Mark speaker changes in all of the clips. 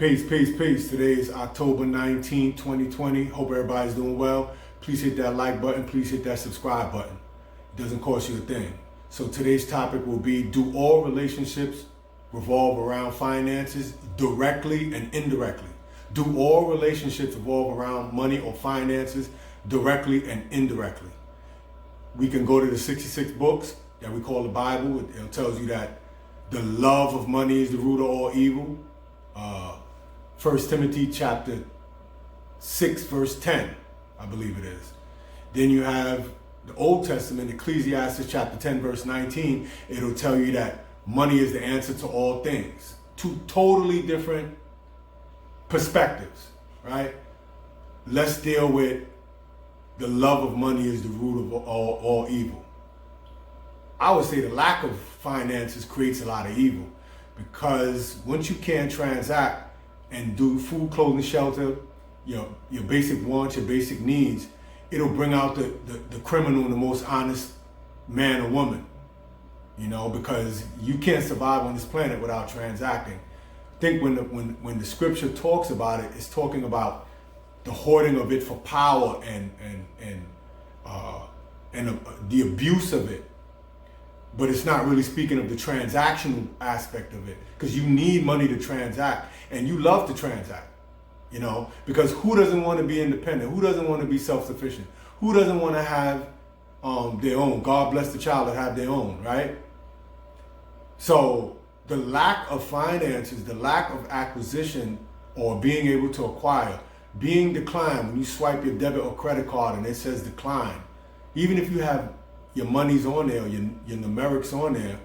Speaker 1: Peace, peace, peace. Today is October 19th, 2020. Hope everybody's doing well. Please hit that like button. Please hit that subscribe button. It doesn't cost you a thing. So today's topic will be, do all relationships revolve around finances directly and indirectly? Do all relationships revolve around money or finances directly and indirectly? We can go to the 66 books that we call the Bible. It tells you that the love of money is the root of all evil. 1 Timothy chapter 6 verse 10, I believe it is. Then you have the Old Testament, Ecclesiastes chapter 10 verse 19. It'll tell you that money is the answer to all things. Two totally different perspectives, right? Let's deal with the love of money is the root of all evil. I would say the lack of finances creates a lot of evil, because once you can't transact and do food, clothing, shelter, your basic wants, your basic needs, it'll bring out the criminal and the most honest man or woman, because you can't survive on this planet without transacting. I think when the scripture talks about it, it's talking about the hoarding of it for power and the abuse of it. But it's not really speaking of the transactional aspect of it, because you need money to transact, and you love to transact, because who doesn't want to be independent? Who doesn't want to be self-sufficient? Who doesn't want to have their own? God bless the child that have their own, right? So the lack of finances, the lack of acquisition or being able to acquire, being declined when you swipe your debit or credit card and it says decline, even if you have your money's on there, your numerics on there,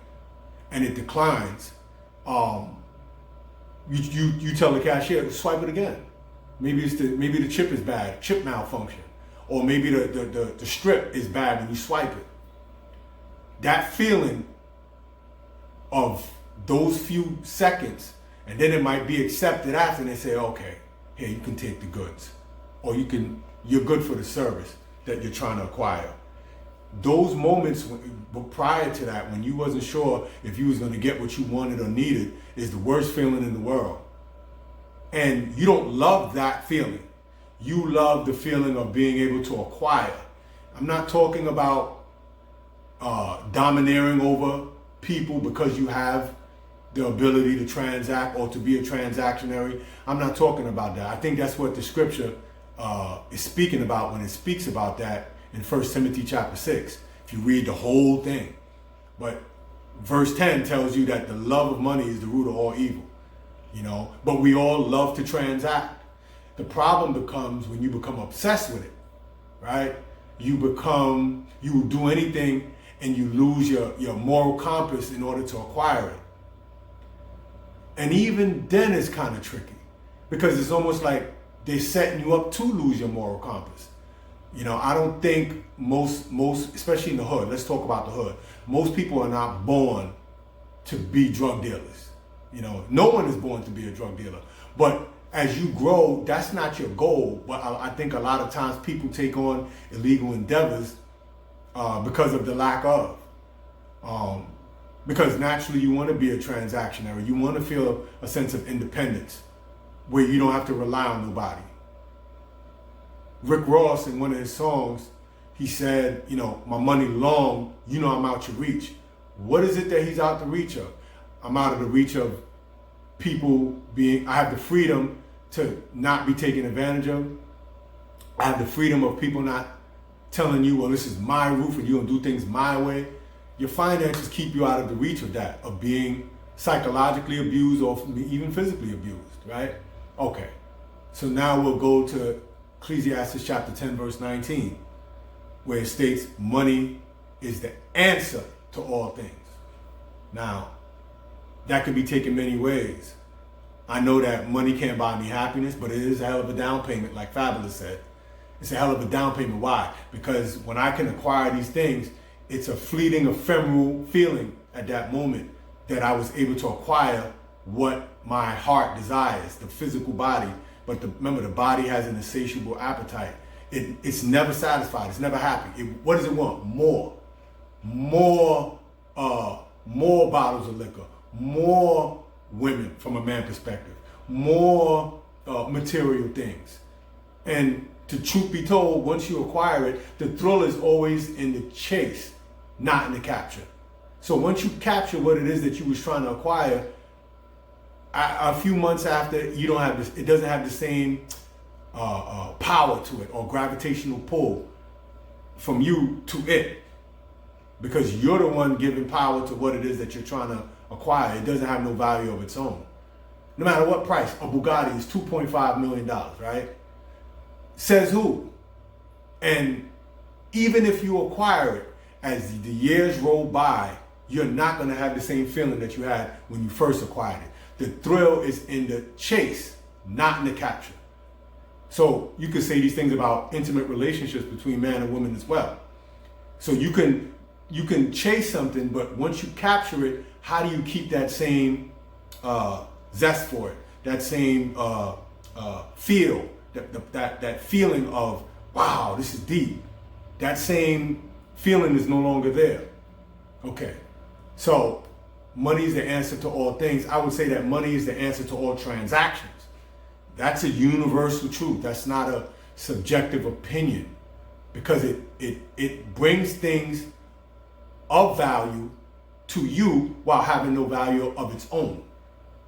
Speaker 1: and it declines, you tell the cashier, swipe it again. Maybe the chip is bad, chip malfunction, or maybe the strip is bad when you swipe it. That feeling of those few seconds, and then it might be accepted after, and they say, okay, here, you can take the goods, or you're good for the service that you're trying to acquire. Those moments prior to that, when you wasn't sure if you was going to get what you wanted or needed, is the worst feeling in the world. And you don't love that feeling. You love the feeling of being able to acquire. I'm not talking about domineering over people because you have the ability to transact or to be a transactionary. I'm not talking about that. I think that's what the scripture is speaking about when it speaks about that in 1 Timothy chapter 6, if you read the whole thing. But verse 10 tells you that the love of money is the root of all evil, but we all love to transact. The problem becomes when you become obsessed with it, right? You will do anything, and you lose your moral compass in order to acquire it. And even then it's kind of tricky, because it's almost like they're setting you up to lose your moral compass. I don't think most, especially in the hood, let's talk about the hood. Most people are not born to be drug dealers. No one is born to be a drug dealer. But as you grow, that's not your goal. But I think a lot of times people take on illegal endeavors because of the lack of. Because naturally you want to be a transactionary. You want to feel a sense of independence where you don't have to rely on nobody. Rick Ross, in one of his songs, he said, my money long, I'm out your reach. What is it that he's out the reach of? I'm out of the reach of people I have the freedom to not be taken advantage of. I have the freedom of people not telling you, well, this is my roof and you're going to do things my way. Your finances keep you out of the reach of that, of being psychologically abused or even physically abused, right? Okay, so now we'll go to Ecclesiastes chapter 10 verse 19, where it states money is the answer to all things. Now, that could be taken many ways. I know that money can't buy me happiness, but it is a hell of a down payment, like Fabulous said. It's a hell of a down payment. Why? Because when I can acquire these things, it's a fleeting, ephemeral feeling at that moment that I was able to acquire what my heart desires, the physical body. But remember, the body has an insatiable appetite. It's never satisfied. It's never happy. What does it want? More bottles of liquor, more women from a man perspective, more material things. And to truth be told, once you acquire it, the thrill is always in the chase, not in the capture. So once you capture what it is that you was trying to acquire, a few months after, you don't have this, it doesn't have the same power to it or gravitational pull from you to it, because you're the one giving power to what it is that you're trying to acquire. It doesn't have no value of its own. No matter what price, a Bugatti is $2.5 million, right? Says who? And even if you acquire it, as the years roll by, you're not going to have the same feeling that you had when you first acquired it. The thrill is in the chase, not in the capture. So you could say these things about intimate relationships between man and woman as well. So you can chase something, but once you capture it, how do you keep that same zest for it, that same feel, that feeling of, wow, this is deep. That same feeling is no longer there. Okay, so money is the answer to all things. I would say that money is the answer to all transactions. That's a universal truth. That's not a subjective opinion, because it brings things of value to you while having no value of its own.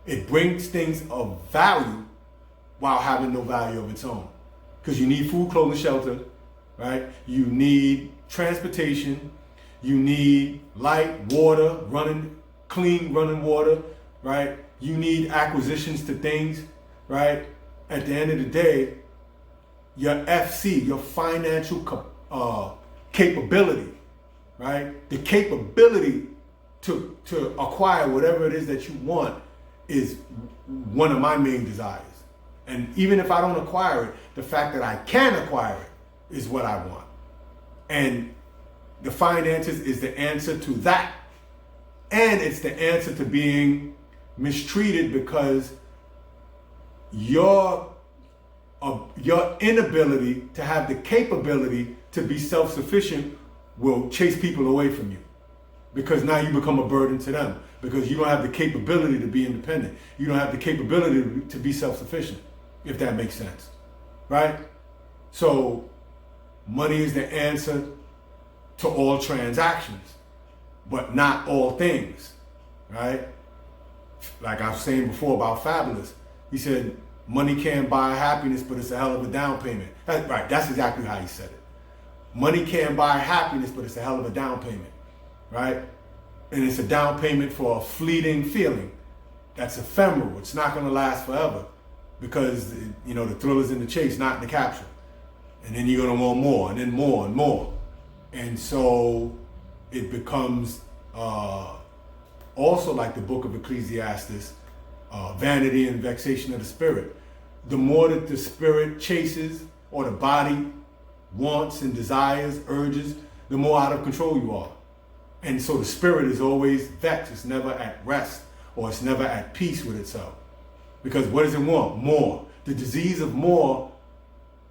Speaker 1: It brings things of value while having no value of its own. Because you need food, clothing, shelter, right? You need transportation. You need light, water, clean running water, right? You need acquisitions to things, right? At the end of the day, your FC, your financial capability, right? The capability to acquire whatever it is that you want is one of my main desires. And even if I don't acquire it, the fact that I can acquire it is what I want. And the finances is the answer to that. And it's the answer to being mistreated, because your inability to have the capability to be self-sufficient will chase people away from you, because now you become a burden to them, because you don't have the capability to be independent. You don't have the capability to be self-sufficient, if that makes sense, right? So money is the answer to all transactions, but not all things, right? Like I was saying before about Fabulous, he said, money can't buy happiness, but it's a hell of a down payment. Right, that's exactly how he said it. Money can't buy happiness, but it's a hell of a down payment, right? And it's a down payment for a fleeting feeling that's ephemeral. It's not going to last forever, because the thrill is in the chase, not in the capture. And then you're going to want more, and then more and more. And so it becomes also like the book of Ecclesiastes, vanity and vexation of the spirit. The more that the spirit chases, or the body wants and desires, urges, the more out of control you are. And so the spirit is always vexed. It's never at rest, or it's never at peace with itself. Because what does it want? More. The disease of more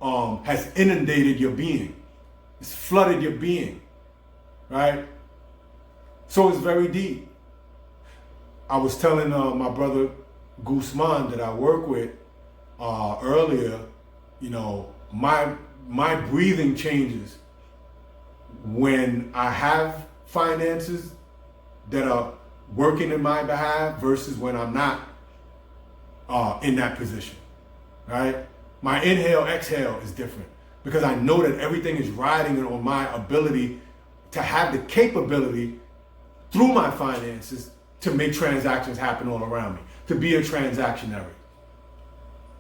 Speaker 1: has inundated your being. It's flooded your being, right? So it's very deep. I was telling my brother Guzman that I work with earlier, my breathing changes when I have finances that are working in my behalf versus when I'm not in that position, right? My inhale, exhale is different, because I know that everything is riding on my ability to have the capability through my finances to make transactions happen all around me, to be a transactionary.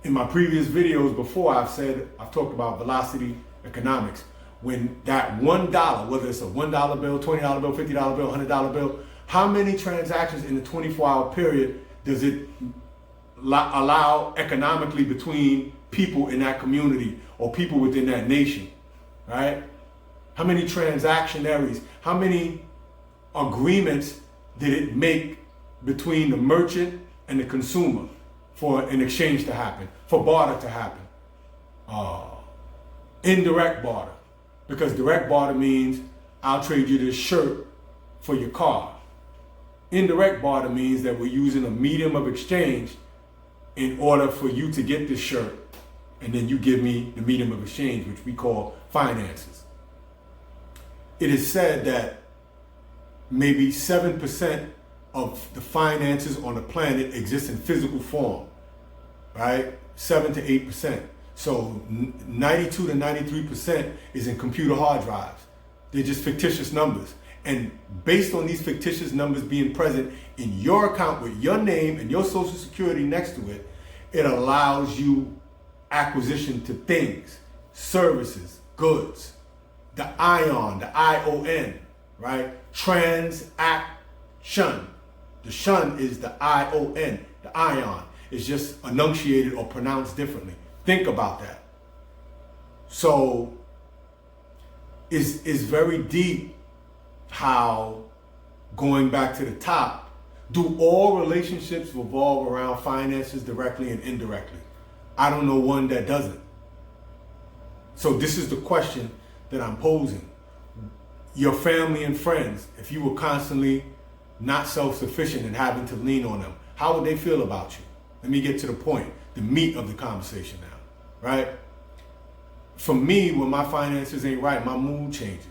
Speaker 1: In my previous videos before, I've talked about velocity economics. When that $1, whether it's a $1 bill, $20 bill, $50 bill, $100 bill, how many transactions in the 24-hour period does it allow economically between people in that community or people within that nation, right? How many transactionaries, how many agreements did it make between the merchant and the consumer for an exchange to happen, for barter to happen? Indirect barter, because direct barter means I'll trade you this shirt for your car. Indirect barter means that we're using a medium of exchange in order for you to get this shirt, and then you give me the medium of exchange, which we call finances. It is said that maybe 7% of the finances on the planet exist in physical form, right? 7 to 8%. So 92 to 93% is in computer hard drives. They're just fictitious numbers. And based on these fictitious numbers being present in your account with your name and your social security next to it, it allows you acquisition to things, services, goods. The ion, the I-O-N, right? Transaction. The shun is the I-O-N, the ion. It's just enunciated or pronounced differently. Think about that. So it's very deep how, going back to the top, do all relationships revolve around finances directly and indirectly? I don't know one that doesn't. So this is the question that I'm posing. Your family and friends, if you were constantly not self-sufficient and having to lean on them, how would they feel about you? Let me get to the point, the meat of the conversation now, right? For me, when my finances ain't right, my mood changes.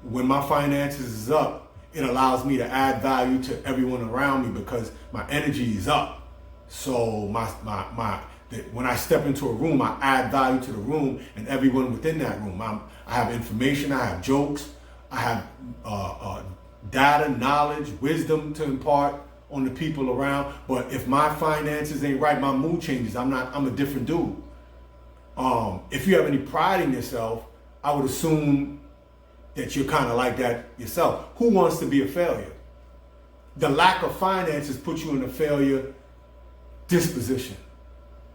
Speaker 1: When my finances is up, it allows me to add value to everyone around me because my energy is up. So when I step into a room, I add value to the room and everyone within that room. I have information, I have jokes, I have data, knowledge, wisdom to impart on the people around. But if my finances ain't right, my mood changes. I'm a different dude. If you have any pride in yourself, I would assume that you're kind of like that yourself. Who wants to be a failure? The lack of finances puts you in a failure disposition.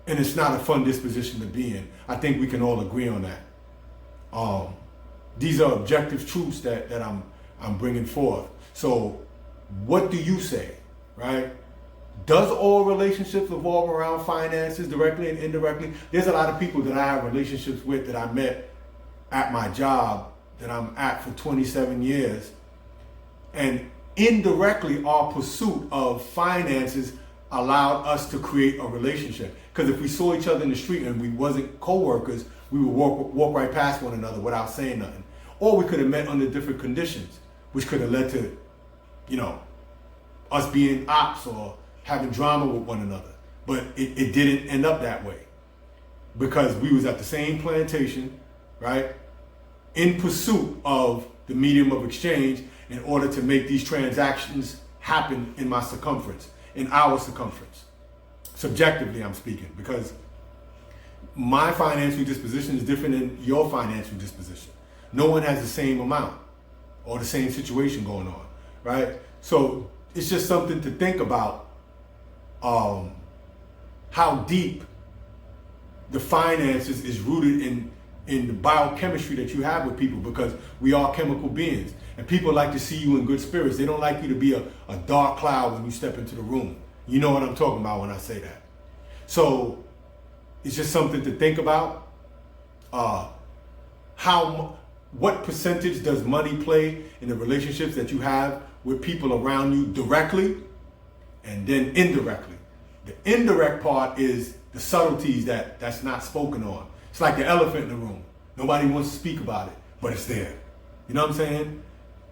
Speaker 1: And it's not a fun disposition to be in. I think we can all agree on that. These are objective truths that I'm bringing forth. So what do you say, right? Does all relationships revolve around finances directly and indirectly? There's a lot of people that I have relationships with that I met at my job that I'm at for 27 years. And indirectly, our pursuit of finances allowed us to create a relationship. Because if we saw each other in the street and we wasn't co-workers, we would walk right past one another without saying nothing. Or we could have met under different conditions, which could have led to, us being ops or having drama with one another. But it didn't end up that way because we was at the same plantation, right? In pursuit of the medium of exchange in order to make these transactions happen in my circumference, in our circumference. Subjectively, I'm speaking, because my financial disposition is different than your financial disposition. No one has the same amount or the same situation going on, right? So it's just something to think about, how deep the finances is rooted in the biochemistry that you have with people, because we are chemical beings and people like to see you in good spirits. They don't like you to be a dark cloud when you step into the room. You know what I'm talking about when I say that. So it's just something to think about. What percentage does money play in the relationships that you have with people around you directly and then indirectly? The indirect part is the subtleties that's not spoken on. It's like the elephant in the room. Nobody wants to speak about it, but it's there. You know what I'm saying?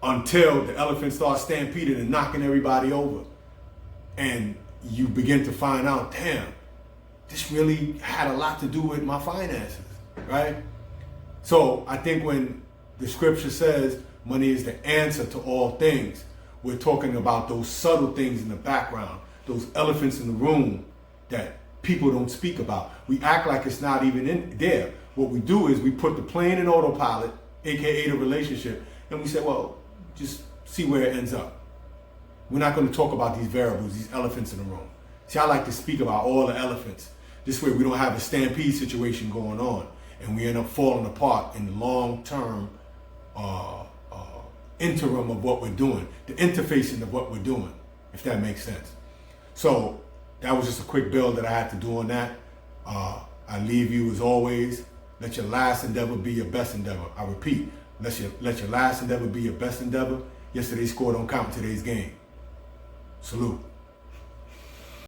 Speaker 1: Until the elephant starts stampeding and knocking everybody over. And you begin to find out, damn, this really had a lot to do with my finances, right? So I think when the scripture says money is the answer to all things, we're talking about those subtle things in the background, those elephants in the room that people don't speak about. We act like it's not even in there. What we do is we put the plane in autopilot, aka the relationship, and we say, well, just see where it ends up. We're not going to talk about these variables, these elephants in the room. See, I like to speak about all the elephants. This way we don't have a stampede situation going on and we end up falling apart in the long-term interim of what we're doing, the interfacing of what we're doing, if that makes sense. So that was just a quick build that I had to do on that. I leave you as always. Let your last endeavor be your best endeavor. I repeat, let your last endeavor be your best endeavor. Yesterday's score don't count in today's game. Salute.